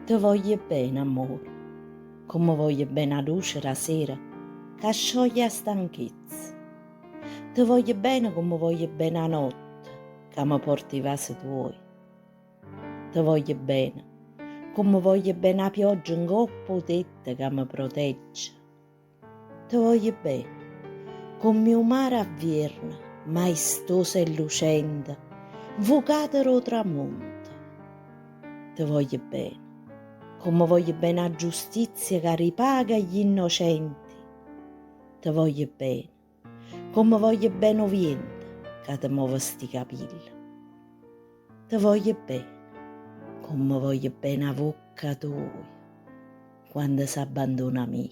Ti voglio bene, amore, come voglio bene la luce la sera che scioglie la stanchezza. Ti voglio bene come voglio bene la notte che mi porti i vasi tuoi. Ti voglio bene come voglio bene la pioggia in coppa o tetta che mi protegge. Ti voglio bene come il mare a Vierna, maestoso e lucente, invocato dal tramonto. Ti voglio bene come voglio bene la giustizia che ripaga gli innocenti. Ti voglio bene come voglio bene il vento che ti muove sti capelli. Ti voglio bene come voglio bene la bocca tua quando si abbandona a me.